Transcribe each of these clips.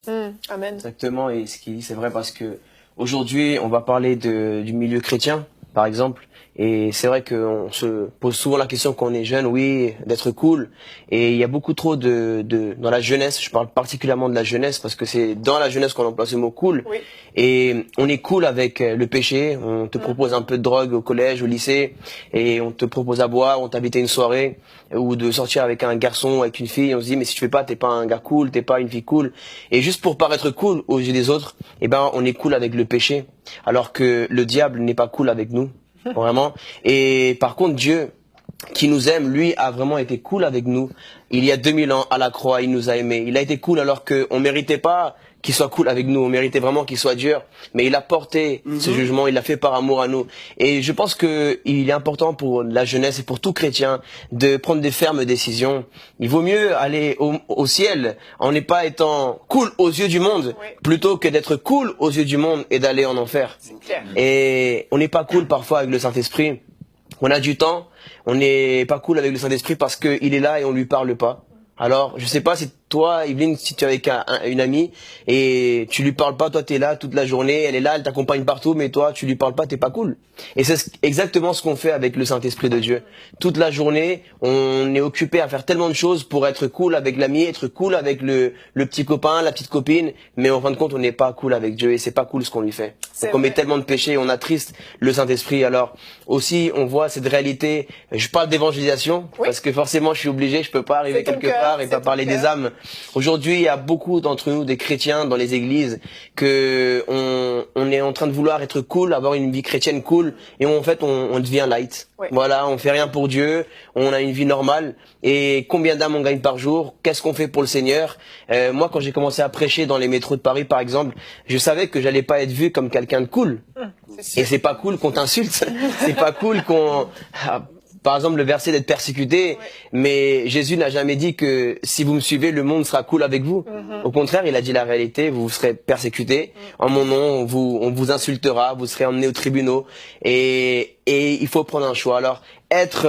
Amen. Exactement, et ce qu'il dit, c'est vrai parce que aujourd'hui, on va parler du milieu chrétien, par exemple, et c'est vrai qu'on se pose souvent la question quand on est jeune, oui, d'être cool, et il y a beaucoup trop dans la jeunesse, je parle particulièrement de la jeunesse, parce que c'est dans la jeunesse qu'on emploie ce mot cool, Oui. et on est cool avec le péché, on te propose un peu de drogue au collège, au lycée, et on te propose à boire, on t'invite à une soirée, ou de sortir avec un garçon, avec une fille, on se dit, mais si tu fais pas, t'es pas un gars cool, t'es pas une fille cool, et juste pour paraître cool aux yeux des autres, eh ben, on est cool avec le péché, alors que le diable n'est pas cool avec nous, vraiment. Et par contre, Dieu, qui nous aime, lui, a vraiment été cool avec nous. Il y a 2000 ans, à la croix, il nous a aimés. Il a été cool alors qu'on méritait pas qu'il soit cool avec nous. On méritait vraiment qu'il soit dur. Mais il a porté ce jugement, il l'a fait par amour à nous. Et je pense que il est important pour la jeunesse et pour tout chrétien de prendre des fermes décisions. Il vaut mieux aller au ciel en n'est pas étant cool aux yeux du monde, Oui. plutôt que d'être cool aux yeux du monde et d'aller en enfer. C'est clair. Et on n'est pas cool parfois avec le Saint-Esprit. On a du temps, on n'est pas cool avec le Saint-Esprit parce qu'il est là et on lui parle pas. Alors, je sais pas si toi, Yveline, si tu es avec une amie et tu lui parles pas, toi t'es là toute la journée, elle est là, elle t'accompagne partout, mais toi tu lui parles pas, t'es pas cool. Et c'est exactement ce qu'on fait avec le Saint-Esprit de Dieu. Toute la journée, on est occupé à faire tellement de choses pour être cool avec l'ami, être cool avec le petit copain, la petite copine, mais en fin de compte, on n'est pas cool avec Dieu et c'est pas cool ce qu'on lui fait. C'est Donc on met vrai. tellement de péchés, on attriste le Saint-Esprit. Alors aussi, on voit cette réalité. Je parle d'évangélisation Oui. parce que forcément, je suis obligé, je peux pas arriver C'est ton quelque cœur, part et c'est pas ton parler des cœur. âmes. Aujourd'hui, il y a beaucoup d'entre nous, des chrétiens dans les églises, que on est en train de vouloir être cool, avoir une vie chrétienne cool, et en fait, on devient light. Oui. Voilà, on fait rien pour Dieu, on a une vie normale. Et combien d'âmes on gagne par jour? Qu'est-ce qu'on fait pour le Seigneur? Moi, quand j'ai commencé à prêcher dans les métros de Paris, par exemple, je savais que j'allais pas être vu comme quelqu'un de cool. C'est sûr. Et c'est pas cool qu'on t'insulte. C'est pas cool qu'on... Par exemple, le verset d'être persécuté, mais Jésus n'a jamais dit que si vous me suivez, le monde sera cool avec vous. Au contraire, il a dit la réalité, vous serez persécutés. En mon nom, on vous insultera, vous serez emmenés aux tribunaux. Et il faut prendre un choix. Alors, être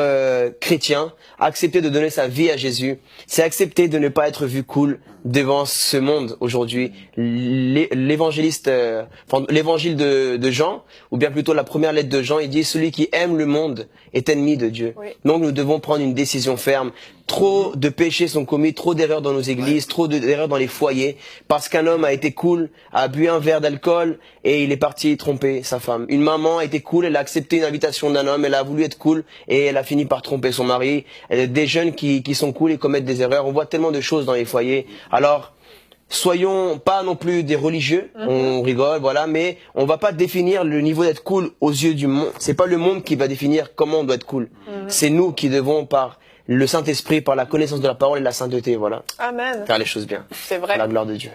chrétien, accepter de donner sa vie à Jésus, c'est accepter de ne pas être vu cool devant ce monde aujourd'hui. L'évangéliste, l'évangile de Jean, ou bien plutôt la première lettre de Jean, il dit « Celui qui aime le monde est ennemi de Dieu Oui. ». Donc nous devons prendre une décision ferme. Trop de péchés sont commis, trop d'erreurs dans nos églises, trop d'erreurs dans les foyers, parce qu'un homme a été cool, a bu un verre d'alcool et il est parti tromper sa femme. Une maman a été cool, elle a accepté une invitation d'un homme, elle a voulu être cool et elle a fini par tromper son mari. Des jeunes qui sont cool et commettent des erreurs. On voit tellement de choses dans les foyers. Alors, soyons pas non plus des religieux, on rigole, voilà, mais on va pas définir le niveau d'être cool aux yeux du monde. C'est pas le monde qui va définir comment on doit être cool. C'est nous qui devons, par le Saint-Esprit, par la connaissance de la parole et la sainteté, voilà, Amen. faire les choses bien. C'est vrai. À la gloire de Dieu.